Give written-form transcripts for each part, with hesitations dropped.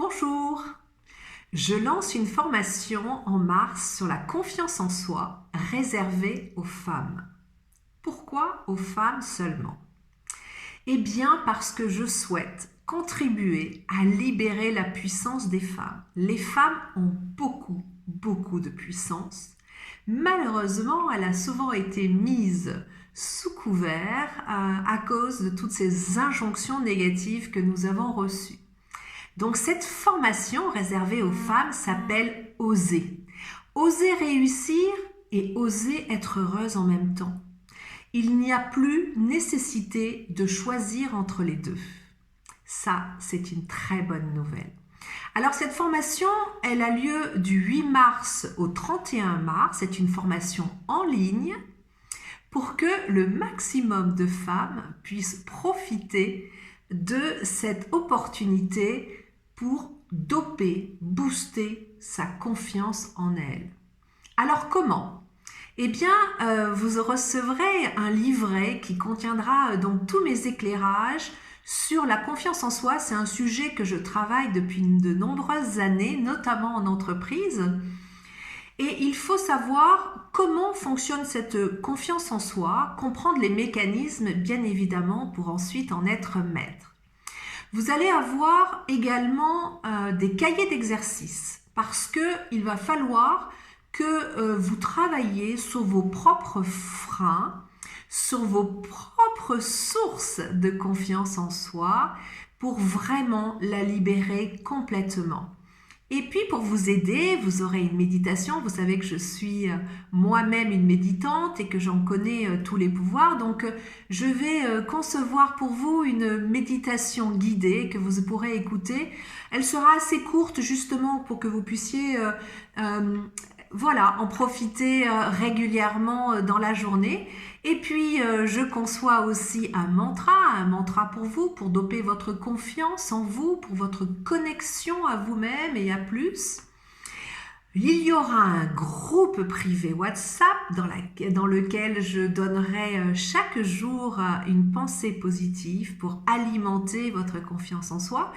Bonjour, je lance une formation en mars sur la confiance en soi réservée aux femmes. Pourquoi aux femmes seulement? Eh bien parce que je souhaite contribuer à libérer la puissance des femmes. Les femmes ont beaucoup de puissance. Malheureusement, elle a souvent été mise sous couvert à cause de toutes ces injonctions négatives que nous avons reçues. Donc cette formation réservée aux femmes s'appelle Oser. Oser réussir et oser être heureuse en même temps. Il n'y a plus nécessité de choisir entre les deux. Ça, c'est une très bonne nouvelle. Alors cette formation, elle a lieu du 8 mars au 31 mars. C'est une formation en ligne pour que le maximum de femmes puissent profiter de cette opportunité pour doper, booster sa confiance en elle. Alors comment? Eh bien, vous recevrez un livret qui contiendra donc tous mes éclairages sur la confiance en soi. C'est un sujet que je travaille depuis de nombreuses années, notamment en entreprise. Et il faut savoir comment fonctionne cette confiance en soi, comprendre les mécanismes, bien évidemment, pour ensuite en être maître. Vous allez avoir également des cahiers d'exercices parce qu'il va falloir que vous travailliez sur vos propres freins, sur vos propres sources de confiance en soi pour vraiment la libérer complètement. Et puis pour vous aider, vous aurez une méditation. Vous savez que je suis moi-même une méditante et que j'en connais tous les pouvoirs. Donc je vais concevoir pour vous une méditation guidée que vous pourrez écouter. Elle sera assez courte justement pour que vous puissiez en profiter régulièrement dans la journée. Et puis, je conçois aussi un mantra pour vous, pour doper votre confiance en vous, pour votre connexion à vous-même et à plus. Il y aura un groupe privé WhatsApp dans lequel je donnerai chaque jour une pensée positive pour alimenter votre confiance en soi.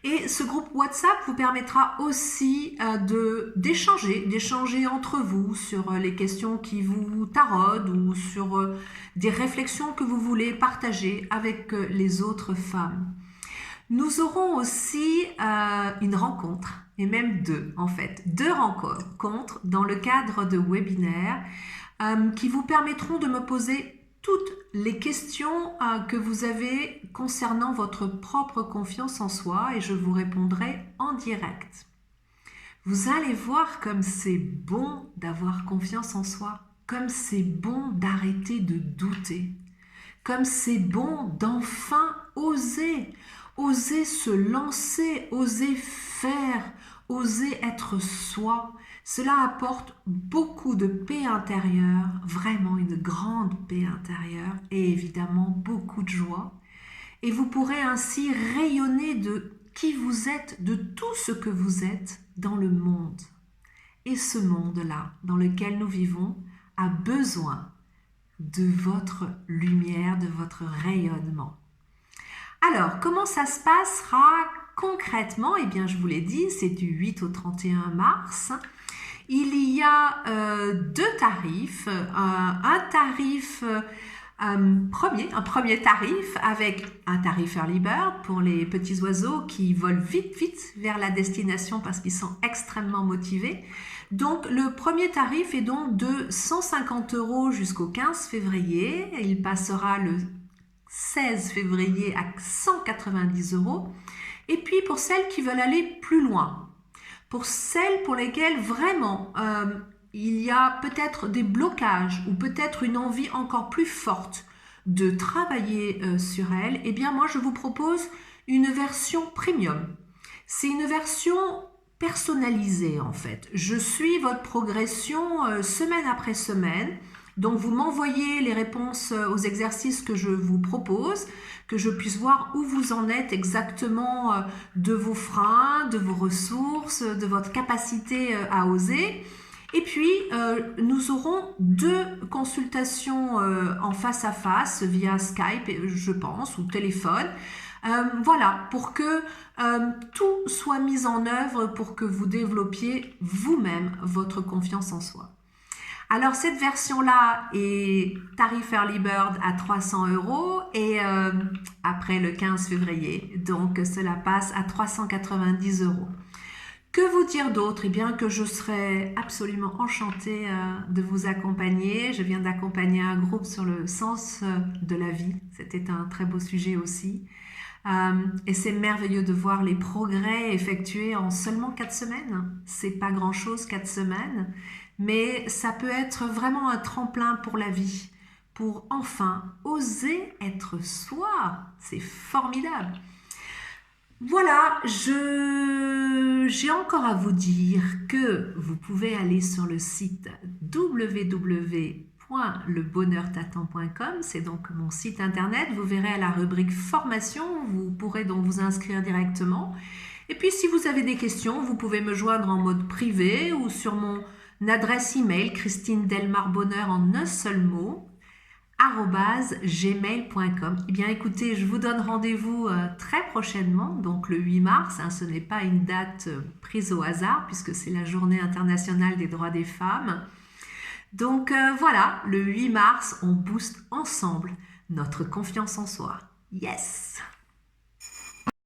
Et ce groupe WhatsApp vous permettra aussi d'échanger entre vous sur les questions qui vous taraudent ou sur des réflexions que vous voulez partager avec les autres femmes. Nous aurons aussi une rencontre, et même deux rencontres dans le cadre de webinaires qui vous permettront de me poser toutes les questions que vous avez concernant votre propre confiance en soi et je vous répondrai en direct. Vous allez voir comme c'est bon d'avoir confiance en soi, comme c'est bon d'arrêter de douter, comme c'est bon d'enfin oser se lancer, oser faire, oser être soi. Cela apporte beaucoup de paix intérieure, vraiment une grande paix intérieure et évidemment beaucoup de joie. Et vous pourrez ainsi rayonner de qui vous êtes, de tout ce que vous êtes dans le monde. Et ce monde-là, dans lequel nous vivons, a besoin de votre lumière, de votre rayonnement. Alors, comment ça se passera concrètement? Eh bien, je vous l'ai dit, c'est du 8 au 31 mars. Il y a deux tarifs. Un premier tarif avec un tarif Early Bird pour les petits oiseaux qui volent vite vers la destination parce qu'ils sont extrêmement motivés. Donc, le premier tarif est donc de 150 € jusqu'au 15 février. Il passera le 16 février à 190 €. Et puis pour celles qui veulent aller plus loin, pour celles pour lesquelles vraiment il y a peut-être des blocages ou peut-être une envie encore plus forte de travailler sur elles, eh bien moi je vous propose une version premium. C'est une version personnalisée en fait. Je suis votre progression semaine après semaine. Donc, vous m'envoyez les réponses aux exercices que je vous propose, que je puisse voir où vous en êtes exactement de vos freins, de vos ressources, de votre capacité à oser. Et puis, nous aurons deux consultations en face à face via Skype, je pense, ou téléphone. Pour que tout soit mis en œuvre pour que vous développiez vous-même votre confiance en soi. Alors cette version-là est tarif Early Bird à 300 € et après le 15 février, donc cela passe à 390 €. Que vous dire d'autre? Eh bien que je serais absolument enchantée de vous accompagner. Je viens d'accompagner un groupe sur le sens de la vie. C'était un très beau sujet aussi. Et c'est merveilleux de voir les progrès effectués en seulement 4 semaines. C'est pas grand-chose, 4 semaines, mais ça peut être vraiment un tremplin pour la vie, pour enfin oser être soi. C'est formidable. Voilà, j'ai encore à vous dire que vous pouvez aller sur le site www.lebonheurt'attend.com, c'est donc mon site internet. Vous verrez à la rubrique formation, vous pourrez donc vous inscrire directement. Et puis si vous avez des questions, vous pouvez me joindre en mode privé ou sur mon adresse email christinedelmarbonheur en un seul mot @gmail.com. Eh bien écoutez, je vous donne rendez-vous très prochainement, donc le 8 mars, ce n'est pas une date prise au hasard puisque c'est la journée internationale des droits des femmes. Donc voilà, le 8 mars, on booste ensemble notre confiance en soi. Yes!